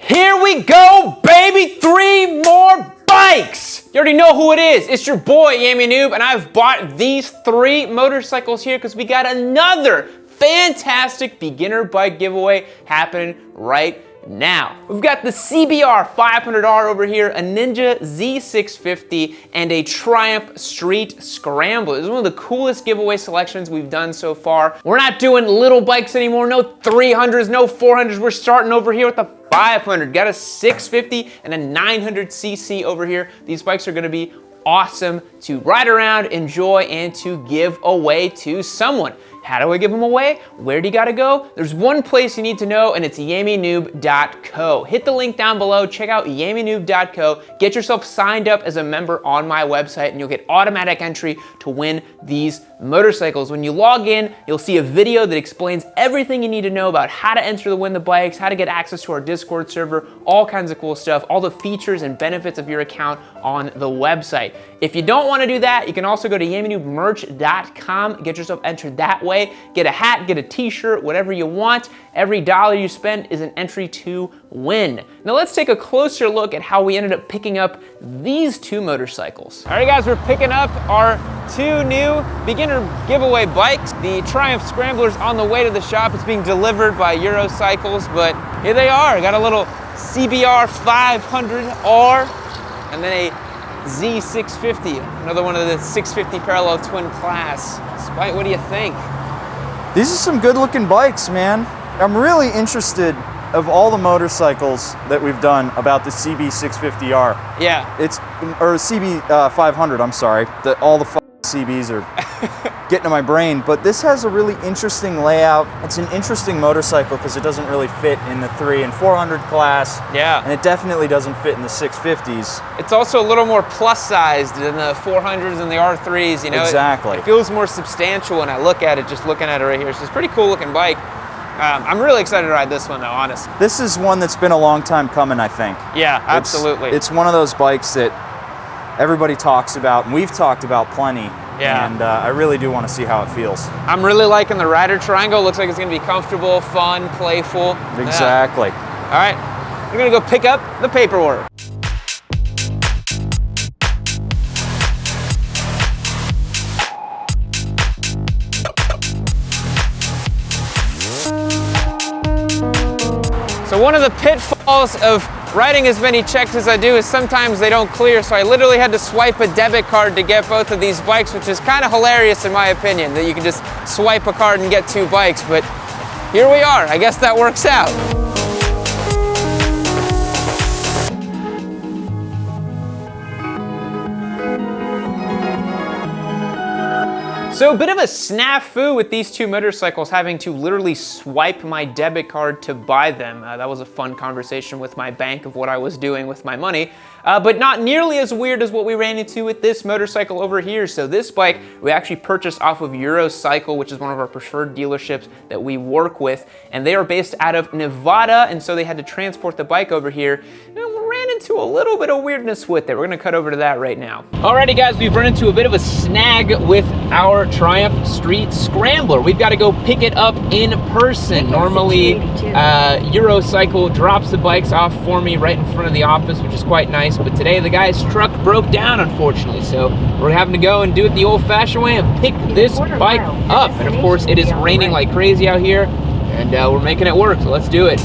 Here we go, baby! 3 more bikes! You already know who it is. It's your boy, Yami Noob, and I've bought these 3 motorcycles here because we got another fantastic beginner bike giveaway happening right now. We've got the CBR500R over here, a Ninja Z650, and a Triumph Street Scrambler. This is one of the coolest giveaway selections we've done so far. We're not doing little bikes anymore, no 300s, no 400s. We're starting over here with the 500. Got a 650 and a 900cc over here. These bikes are gonna be awesome to ride around, enjoy, and to give away to someone. How do I give them away? Where do you gotta go? There's one place you need to know, and it's yaminoob.co. Hit the link down below, check out yaminoob.co, get yourself signed up as a member on my website, and you'll get automatic entry to win these motorcycles. When you log in, you'll see a video that explains everything you need to know about how to enter to win the bikes, how to get access to our Discord server, all kinds of cool stuff, all the features and benefits of your account on the website. If you don't want to do that, you can also go to yaminoobmerch.com, get yourself entered that way. Get a hat, get a t-shirt, whatever you want. Every dollar you spend is an entry to win. Now let's take a closer look at how we ended up picking up these 2 motorcycles. All right guys, we're picking up our 2 new beginner giveaway bikes. The Triumph Scrambler's on the way to the shop. It's being delivered by Eurocycles, but here they are. Got a little CBR500R and then a Z650, another one of the 650 parallel twin class. Spite, what do you think? These are some good looking bikes, man. I'm really interested of all the motorcycles that we've done about the CB650R. Yeah. Or CB500, I'm sorry. All the CBs are getting to my brain, but this has a really interesting layout. It's an interesting motorcycle because it doesn't really fit in the 300 and 400 class. Yeah. And it definitely doesn't fit in the 650s. It's also a little more plus sized than the 400s and the R3s, you know? Exactly. It feels more substantial when I look at it, just looking at it right here. So it's a pretty cool looking bike. I'm really excited to ride this one though, honestly. This is one that's been a long time coming, I think. Yeah, absolutely. It's one of those bikes that everybody talks about, and we've talked about plenty. Yeah. And I really do want to see how it feels. I'm really liking the rider triangle. Looks like it's gonna be comfortable, fun, playful. Exactly. Yeah. All right, we're gonna go pick up the paperwork. So one of the pitfalls of writing as many checks as I do is sometimes they don't clear, so I literally had to swipe a debit card to get both of these bikes, which is kind of hilarious in my opinion, that you can just swipe a card and get 2 bikes, but here we are. I guess that works out. So a bit of a snafu with these 2 motorcycles, having to literally swipe my debit card to buy them. That was a fun conversation with my bank of what I was doing with my money, but not nearly as weird as what we ran into with this motorcycle over here. So this bike we actually purchased off of Eurocycle, which is one of our preferred dealerships that we work with, and they are based out of Nevada, and so they had to transport the bike over here. And we ran into a little bit of weirdness with it. We're gonna cut over to that right now. Alrighty guys, we've run into a bit of a snag with our Triumph Street Scrambler. We've got to go pick it up in person. Normally, Eurocycle drops the bikes off for me right in front of the office, which is quite nice, but today the guy's truck broke down, unfortunately, so we're having to go and do it the old-fashioned way and pick this bike up. And of course, it is raining like crazy out here, and we're making it work, so let's do it.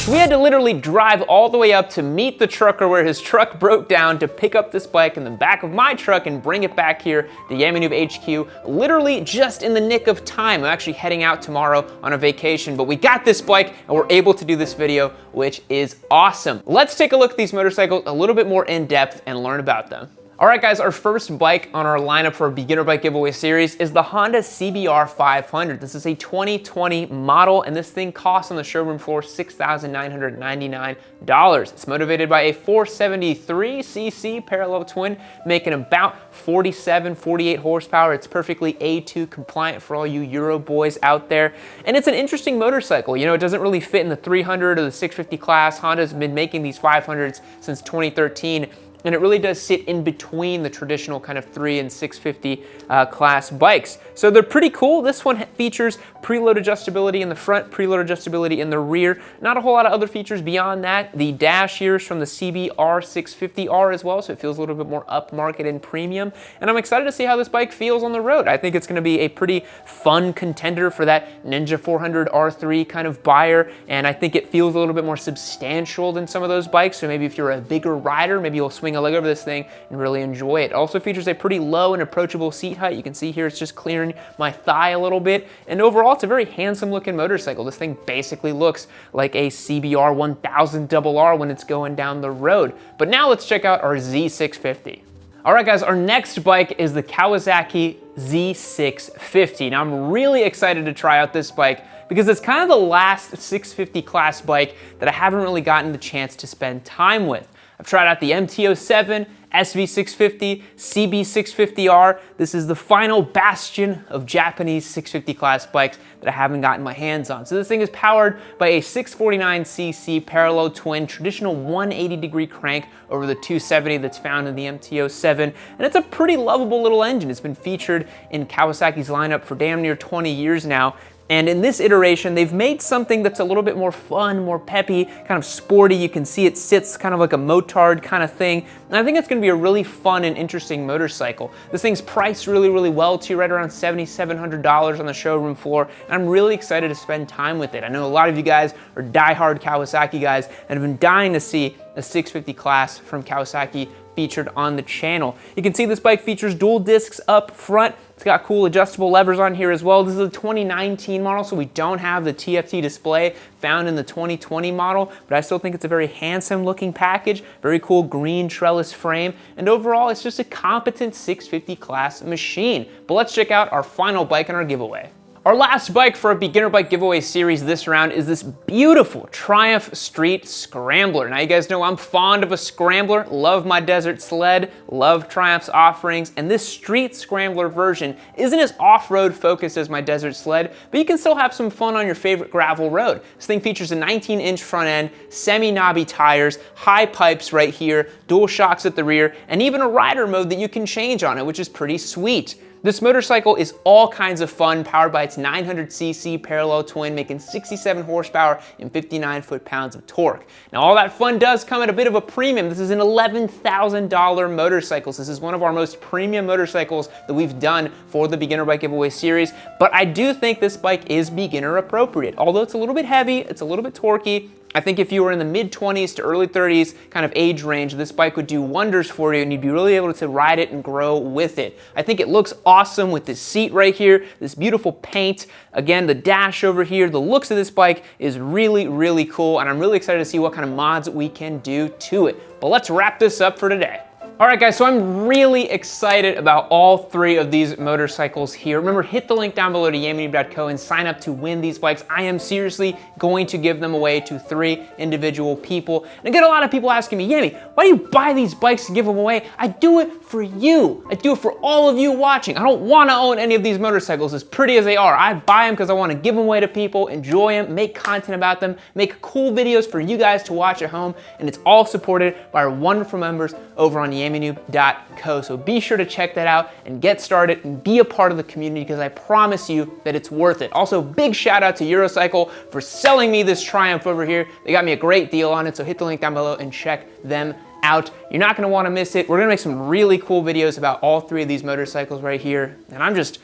We had to literally drive all the way up to meet the trucker where his truck broke down to pick up this bike in the back of my truck and bring it back here to Yami Noob HQ, literally just in the nick of time. I'm actually heading out tomorrow on a vacation, but we got this bike and we're able to do this video, which is awesome. Let's take a look at these motorcycles a little bit more in depth and learn about them. All right, guys, our first bike on our lineup for our beginner bike giveaway series is the Honda CBR500. This is a 2020 model, and this thing costs on the showroom floor $6,999. It's motivated by a 473cc parallel twin, making about 47, 48 horsepower. It's perfectly A2 compliant for all you Euro boys out there. And it's an interesting motorcycle. You know, it doesn't really fit in the 300 or the 650 class. Honda's been making these 500s since 2013. And it really does sit in between the traditional kind of 3 and 650 class bikes. So they're pretty cool. This one features preload adjustability in the front, preload adjustability in the rear. Not a whole lot of other features beyond that. The dash here is from the CBR650R as well, so it feels a little bit more upmarket and premium. And I'm excited to see how this bike feels on the road. I think it's going to be a pretty fun contender for that Ninja 400 R3 kind of buyer, and I think it feels a little bit more substantial than some of those bikes. So maybe if you're a bigger rider, maybe you'll swing a leg over this thing and really enjoy it. It also features a pretty low and approachable seat height. You can see here it's just clearing my thigh a little bit, and overall it's a very handsome looking motorcycle. This thing basically looks like a CBR 1000RR when it's going down the road. But now let's check out our Z650. All right, guys, our next bike is the Kawasaki Z650. Now I'm really excited to try out this bike because it's kind of the last 650 class bike that I haven't really gotten the chance to spend time with. I've tried out the MT-07, SV650, CB650R. This is the final bastion of Japanese 650 class bikes that I haven't gotten my hands on. So this thing is powered by a 649cc parallel twin, traditional 180-degree crank over the 270 that's found in the MT-07. And it's a pretty lovable little engine. It's been featured in Kawasaki's lineup for damn near 20 years now. And in this iteration, they've made something that's a little bit more fun, more peppy, kind of sporty. You can see it sits kind of like a motard kind of thing. And I think it's gonna be a really fun and interesting motorcycle. This thing's priced really, really well too, right around $7,700 on the showroom floor. And I'm really excited to spend time with it. I know a lot of you guys are diehard Kawasaki guys and have been dying to see a 650 class from Kawasaki featured on the channel. You can see this bike features dual discs up front. It's got cool adjustable levers on here as well. This is a 2019 model, so we don't have the TFT display found in the 2020 model, but I still think it's a very handsome looking package, very cool green trellis frame, and overall it's just a competent 650 class machine. But let's check out our final bike in our giveaway. Our last bike for a beginner bike giveaway series this round is this beautiful Triumph Street Scrambler. Now you guys know I'm fond of a Scrambler, love my desert sled, love Triumph's offerings, and this Street Scrambler version isn't as off-road focused as my desert sled, but you can still have some fun on your favorite gravel road. This thing features a 19-inch front end, semi-knobby tires, high pipes right here, dual shocks at the rear, and even a rider mode that you can change on it, which is pretty sweet. This motorcycle is all kinds of fun, powered by its 900cc parallel twin, making 67 horsepower and 59 foot-pounds of torque. Now, all that fun does come at a bit of a premium. This is an $11,000 motorcycle. So this is one of our most premium motorcycles that we've done for the beginner bike giveaway series, but I do think this bike is beginner appropriate. Although it's a little bit heavy, it's a little bit torquey, I think if you were in the mid-20s to early 30s kind of age range, this bike would do wonders for you and you'd be really able to ride it and grow with it. I think it looks awesome with this seat right here, this beautiful paint. Again, the dash over here, the looks of this bike is really, really cool, and I'm really excited to see what kind of mods we can do to it. But let's wrap this up for today. All right, guys, so I'm really excited about all three of these motorcycles here. Remember, hit the link down below to yamanoob.co and sign up to win these bikes. I am seriously going to give them away to 3 individual people. And I get a lot of people asking me, Yami, why do you buy these bikes to give them away? I do it for you. I do it for all of you watching. I don't want to own any of these motorcycles, as pretty as they are. I buy them because I want to give them away to people, enjoy them, make content about them, make cool videos for you guys to watch at home, and it's all supported by our wonderful members over on yamanoob.co. So be sure to check that out and get started and be a part of the community, because I promise you that it's worth it. Also, big shout out to Eurocycle for selling me this Triumph over here. They got me a great deal on it, so hit the link down below and check them out. You're not gonna wanna miss it. We're gonna make some really cool videos about all 3 of these motorcycles right here, and I'm just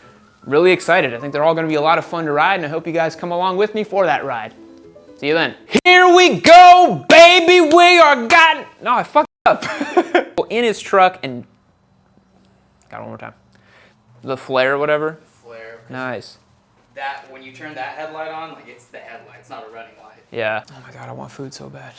really excited. I think they're all gonna be a lot of fun to ride, and I hope you guys come along with me for that ride. See you then. Here we go, baby, we are got, no, I fucked up. In his truck and, got it one more time. The flare or whatever? Flare. Nice. That, when you turn that headlight on, like it's the headlight, it's not a running light. Yeah. Oh my God, I want food so bad.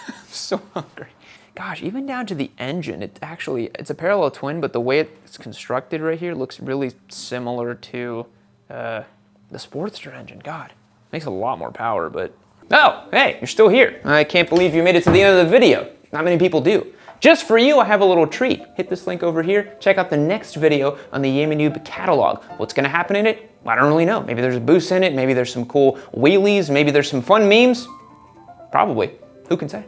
I'm so hungry. gosh, even down to the engine, it's a parallel twin, but the way it's constructed right here looks really similar to the Sportster engine. God, makes a lot more power, but... Oh, hey, you're still here. I can't believe you made it to the end of the video. Not many people do. Just for you, I have a little treat. Hit this link over here. Check out the next video on the Yamanube catalog. What's gonna happen in it? I don't really know. Maybe there's a boost in it. Maybe there's some cool wheelies. Maybe there's some fun memes. Probably. Who can say?